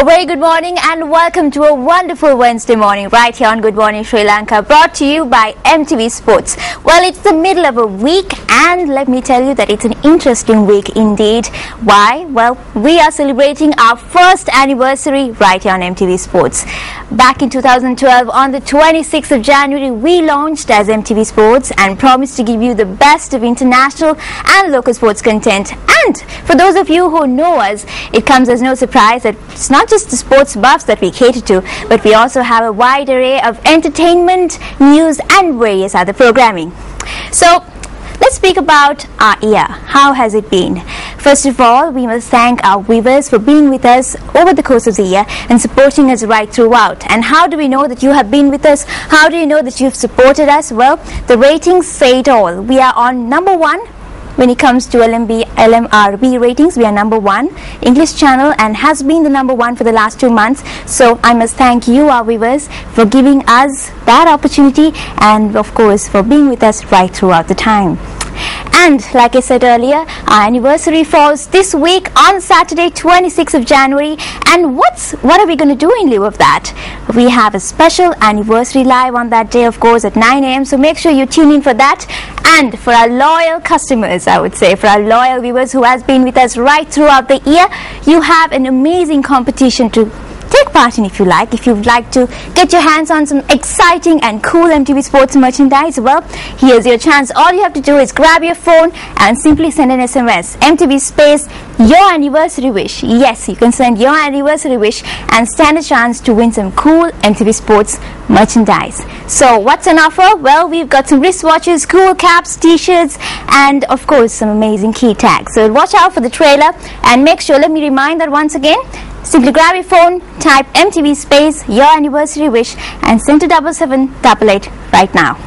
A very good morning and welcome to a wonderful Wednesday morning right here on Good Morning Sri Lanka, brought to you by MTV Sports. Well, it's the middle of a week and let me tell you that it's an interesting week indeed. Why? Well, we are celebrating our first anniversary right here on MTV Sports. Back in 2012, on the 26th of January, we launched as MTV Sports and promised to give you the best of international and local sports content. And for those of you who know us, it comes as no surprise that it's not just the sports buffs that we cater to, but we also have a wide array of entertainment, news and various other programming. So let's speak about our year. How has it been? First of all, we must thank our viewers for being with us over the course of the year and supporting us right throughout. And how do we know that you have been with us? How do you know that you've supported us? Well, the ratings say it all. We are on number 1. When it comes to LMRB ratings, we are number 1 English channel and has been the number 1 for the last 2 months. So I must thank you, our viewers, for giving us that opportunity and of course for being with us right throughout the time. And like I said earlier, our anniversary falls this week on Saturday, 26th of January. And what are we going to do in lieu of that? We have a special anniversary live on that day, of course, at 9 a.m. So make sure you tune in for that. And for our loyal customers, I would say, for our loyal viewers who has been with us right throughout the year, you have an amazing competition to take part in if you like. If you'd like to get your hands on some exciting and cool MTV Sports merchandise, well, here's your chance. All you have to do is grab your phone and simply send an SMS. MTV space your anniversary wish. Yes, you can send your anniversary wish and stand a chance to win some cool MTV Sports merchandise. So what's an offer? Well, we've got some wristwatches, cool caps, t-shirts and of course some amazing key tags. So watch out for the trailer and make sure, let me remind that once again, simply grab your phone, type MTV space your anniversary wish and send to 7788 right now.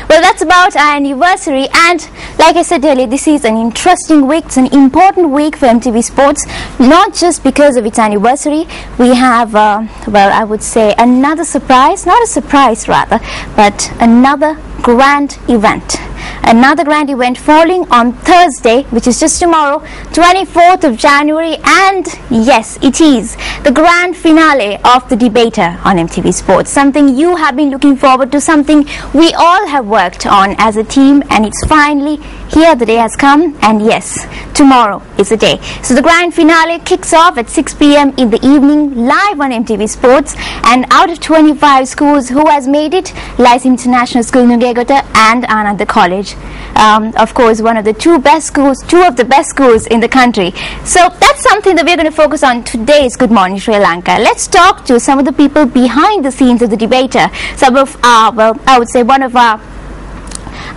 Well, that's about our anniversary, and like I said earlier, this is an interesting week. It's an important week for MTV Sports, not just because of its anniversary. We have, well, I would say another surprise, not a surprise rather, but another grand event. Another grand event falling on Thursday, which is just tomorrow, 24th of January, and yes, it is the grand finale of The Debater on MTV Sports. Something you have been looking forward to, something we all have worked on as a team, and it's finally here. The day has come, and yes, tomorrow is the day. So the grand finale kicks off at 6 p.m. in the evening, live on MTV Sports, and out of 25 schools who has made it, Lies International School Nugegota and Ananda College. Of course, one of the two of the best schools in the country. So that's something that we're going to focus on today's Good Morning Sri Lanka. Let's talk to some of the people behind the scenes of The Debater. Some of our, well, I would say one of our,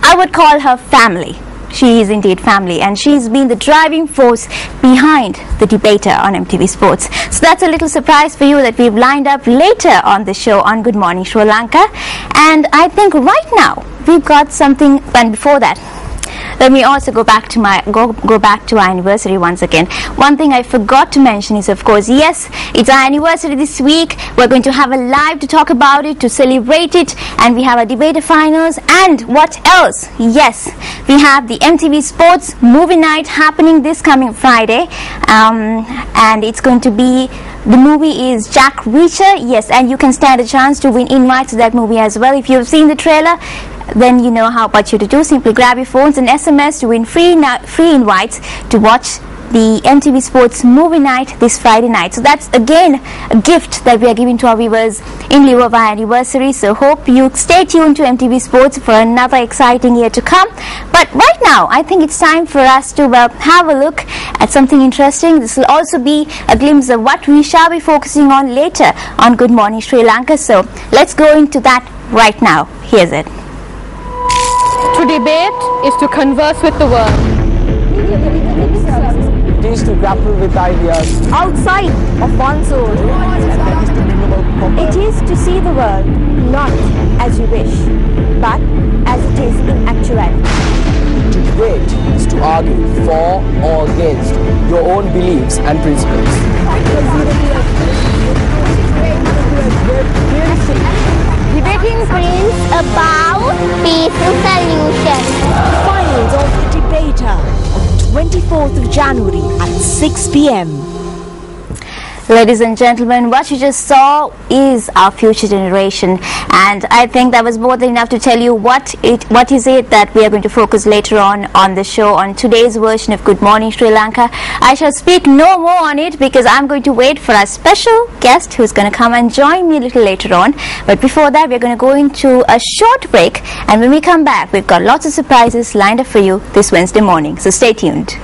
I would call her family. She is indeed family, and she's been the driving force behind The Debater on MTV Sports. So that's a little surprise for you that we've lined up later on the show on Good Morning Sri Lanka. And I think right now we've got something, and before that, let me also go back to our anniversary once again. One thing I forgot to mention is, of course, yes, it's our anniversary this week. We're going to have a live to talk about it, to celebrate it, and we have a Debater finals. And what else? Yes, we have the MTV Sports movie night happening this coming Friday, and it's going to be, the movie is Jack Reacher. Yes, and you can stand a chance to win invites to that movie as well. If you've seen the trailer, then you know how much you to do. Simply grab your phones and SMS to win free invites to watch the MTV Sports movie night this Friday night. So that's again a gift that we are giving to our viewers in lieu of our anniversary. So hope you stay tuned to MTV Sports for another exciting year to come. But right now, I think it's time for us to have a look at something interesting. This will also be a glimpse of what we shall be focusing on later on Good Morning Sri Lanka. So let's go into that right now. Here's it. To debate is to converse with the world. It is to grapple with ideas Outside of one's own. It is to see the world not as you wish, but as it is in actuality. To debate is to argue for or against your own beliefs and principles. Debating brings about peaceful solutions. Finals of The Debater on 24th of January at 6 p.m. Ladies and gentlemen, what you just saw is our future generation, and I think that was more than enough to tell you what is it that we are going to focus later on the show on today's version of Good Morning Sri Lanka. I shall speak no more on it because I'm going to wait for our special guest who's going to come and join me a little later on. But before that, we're going to go into a short break, and when we come back, we've got lots of surprises lined up for you this Wednesday morning, so stay tuned.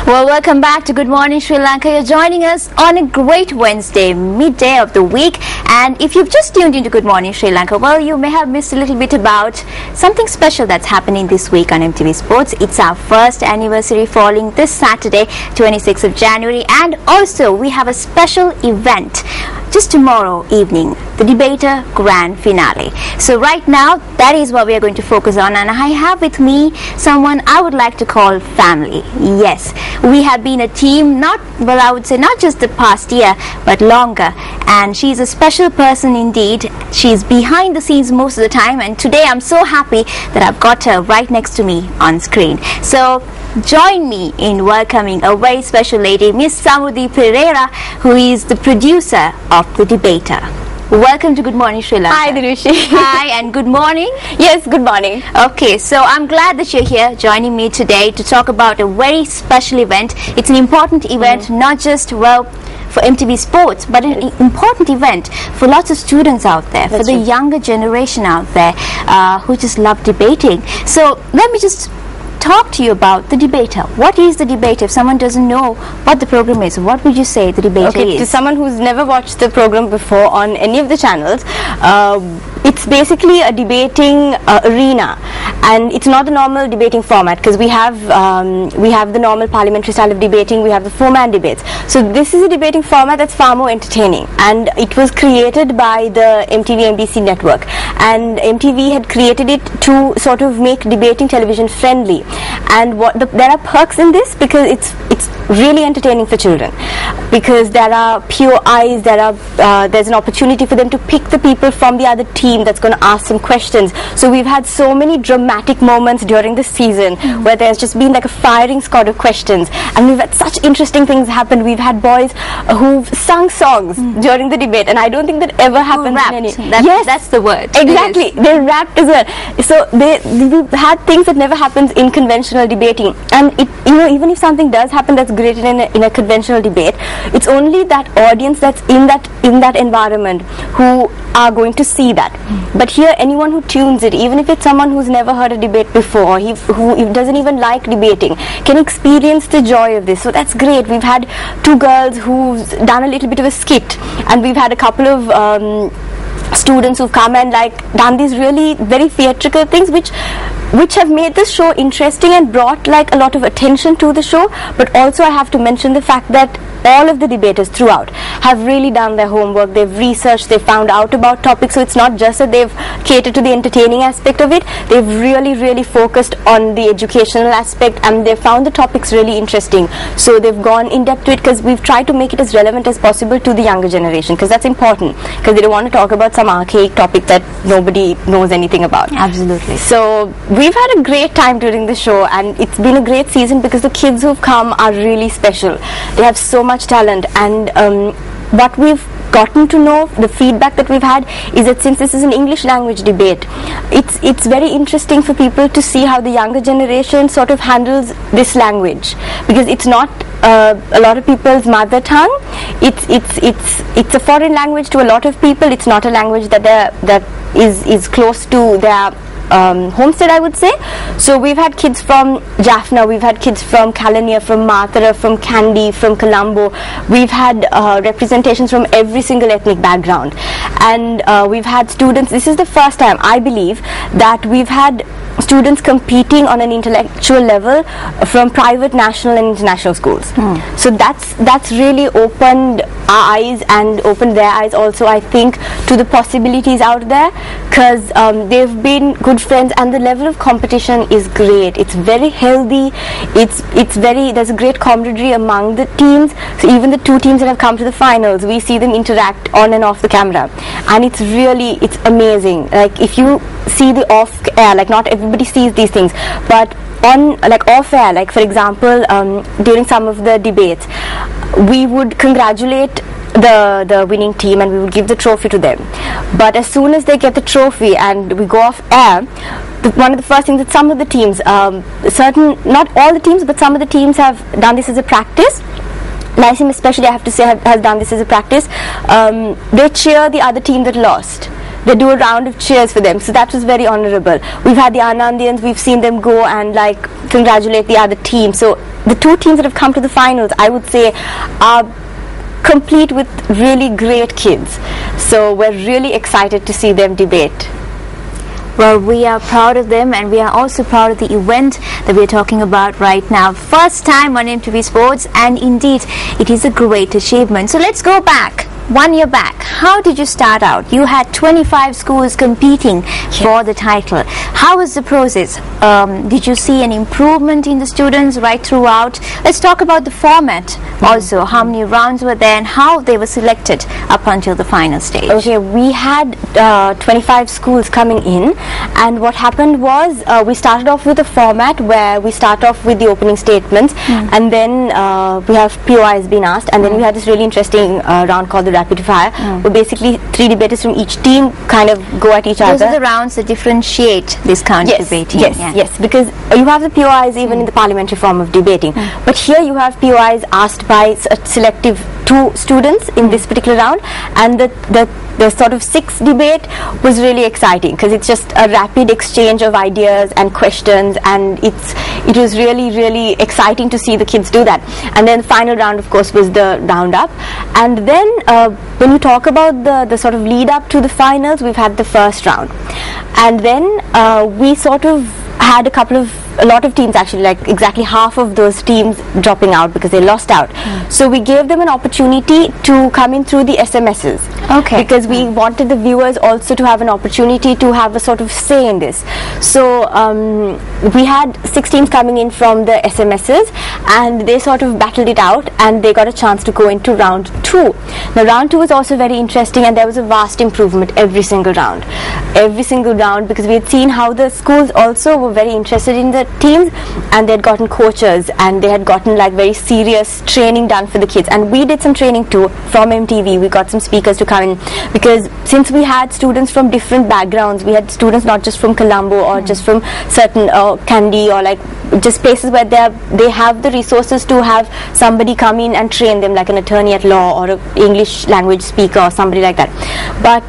Well, welcome back to Good Morning Sri Lanka. You're joining us on a great Wednesday, midday of the week. And if you've just tuned into Good Morning Sri Lanka, well, you may have missed a little bit about something special that's happening this week on MTV Sports. It's our first anniversary falling this Saturday, 26th of January. And also, we have a special event just tomorrow evening, the Debater Grand Finale. So right now, that is what we are going to focus on. And I have with me someone I would like to call family. Yes, we have been a team, I would say not just the past year, but longer. And she's a special person indeed. She's behind the scenes most of the time. And today I'm so happy that I've got her right next to me on screen. So join me in welcoming a very special lady, Miss Samudi Pereira, who is the producer of The Debater. Welcome to Good Morning Sri Lanka. Hi Dinushi. Hi and good morning. Yes, good morning. Okay, so I'm glad that you're here joining me today to talk about a very special event. It's an important event, not just, well, for MTV Sports, but an important event for lots of students out there, for the younger generation out there who just love debating. So let me just talk to you about The Debater. What is The Debater? If someone doesn't know what the program is, what would you say The Debater is? To someone who's never watched the program before on any of the channels, it's basically a debating arena, and it's not the normal debating format, because we have the normal parliamentary style of debating, we have the four-man debates. So this is a debating format that's far more entertaining, and it was created by the MTV NBC network, and MTV had created it to sort of make debating television friendly. And there are perks in this, because it's really entertaining for children, because there are pure eyes, there's an opportunity for them to pick the people from the other team that's going to ask some questions. So we've had so many dramatic moments during this season where there's just been like a firing squad of questions, and we've had such interesting things happen. We've had boys who've sung songs during the debate, and I don't think that ever happens in any. Yes, that's the word. Exactly, they rapped as well. So we've had things that never happens in conventional debating, and even if something does happen that's great in a conventional debate, it's only that audience that's in that environment who are going to see that. But here, anyone who tunes it, even if it's someone who's never heard a debate before, who doesn't even like debating, can experience the joy of this. So that's great. We've had two girls who've done a little bit of a skit, and we've had a couple of students who've come and done these really very theatrical things which have made this show interesting and brought a lot of attention to the show. But also I have to mention the fact that all of the debaters throughout have really done their homework. They've researched, they've found out about topics, so it's not just that they've catered to the entertaining aspect of it. They've really focused on the educational aspect, and they've found the topics really interesting. So they've gone in depth to it, because we've tried to make it as relevant as possible to the younger generation, because that's important, because they don't want to talk about some archaic topic that nobody knows anything about. Absolutely. So we've had a great time during the show, and it's been a great season because the kids who've come are really special. They have so much talent, and what we've gotten to know, the feedback that we've had, is that since this is an English language debate, it's very interesting for people to see how the younger generation sort of handles this language, because it's not a lot of people's mother tongue. It's a foreign language to a lot of people. It's not a language that is close to their homestead, I would say. So we've had kids from Jaffna, we've had kids from Kalania, from Matara, from Kandy, from Colombo. We've had representations from every single ethnic background, and we've had students. This is the first time, I believe, that we've had students competing on an intellectual level from private, national and international schools. So that's really opened our eyes and opened their eyes also, I think, to the possibilities out there, because they've been good friends, and the level of competition is great. It's very healthy. There's a great camaraderie among the teams. So even the two teams that have come to the finals, we see them interact on and off the camera, and it's amazing. Like, if you see the off air, like, not everybody sees these things, but on like off air, like for example, during some of the debates, we would congratulate the winning team and we would give the trophy to them. But as soon as they get the trophy and we go off air, one of the first things that some of the teams, not all the teams, but some of the teams have done this as a practice. Lyceum especially, I have to say, has done this as a practice. They cheer the other team that lost. They do a round of cheers for them, so that was very honourable. We've had the Anandians, we've seen them go and like congratulate the other team. So the two teams that have come to the finals, I would say, are complete with really great kids. So we're really excited to see them debate. Well, we are proud of them, and we are also proud of the event that we're talking about right now. First time on MTV Sports, and indeed it is a great achievement. So let's go back 1 year back. How did you start out? You had 25 schools competing for the title. How was the process? Did you see an improvement in the students right throughout? Let's talk about the format also. How many rounds were there and how they were selected up until the final stage? Okay, we had 25 schools coming in, and what happened was we started off with a format where we start off with the opening statements, and then we have POIs being asked, and then we had this really interesting round called the rapid fire, where basically 3 debaters from each team kind of go at each other. Those are the rounds that differentiate this kind of debating. Yes, because you have the POIs even in the parliamentary form of debating, but here you have POIs asked by a selective 2 students in this particular round, and the sort of 6th debate was really exciting because it's just a rapid exchange of ideas and questions, and it was really exciting to see the kids do that. And then the final round, of course, was the roundup. And then when you talk about the sort of lead up to the finals, we've had the first round, and then we sort of had a lot of teams, actually, like exactly half of those teams dropping out because they lost out. So we gave them an opportunity to come in through the SMSs. Okay. Because we wanted the viewers also to have an opportunity to have a sort of say in this. So we had 6 teams coming in from the SMSs, and they sort of battled it out, and they got a chance to go into round 2. Now round 2 was also very interesting, and there was a vast improvement every single round, because we had seen how the schools also were very interested in the teams, and they had gotten coaches, and they had gotten like very serious training done for the kids. And we did some training too from MTV. We got some speakers to come in, because since we had students from different backgrounds, we had students not just from Colombo or just from certain Kandy, or like just places where they have the resources to have somebody come in and train them, like an attorney at law or an English language speaker or somebody like that. But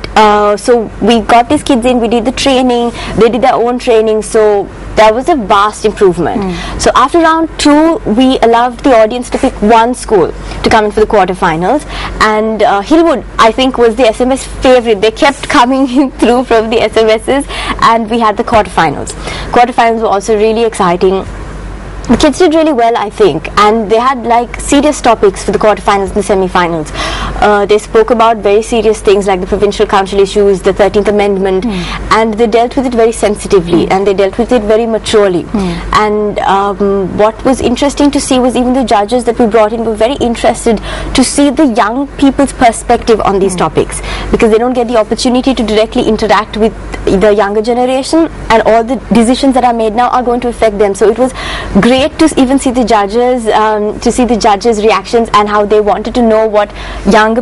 so we got these kids in, we did the training, they did their own training, so there was a vast improvement. So after round 2, we allowed the audience to pick one school to come in for the quarterfinals, and Hillwood, I think, was the SMS favorite. They kept coming in through from the SMSs, and we had the quarterfinals. Quarterfinals were also really exciting. The kids did really well, I think, and they had like serious topics for the quarterfinals and the semi-finals. They spoke about very serious things like the provincial council issues, the 13th Amendment, and they dealt with it very sensitively, and they dealt with it very maturely. And what was interesting to see was even the judges that we brought in were very interested to see the young people's perspective on these topics, because they don't get the opportunity to directly interact with the younger generation, and all the decisions that are made now are going to affect them. So it was great to even see the judges, reactions and how they wanted to know what younger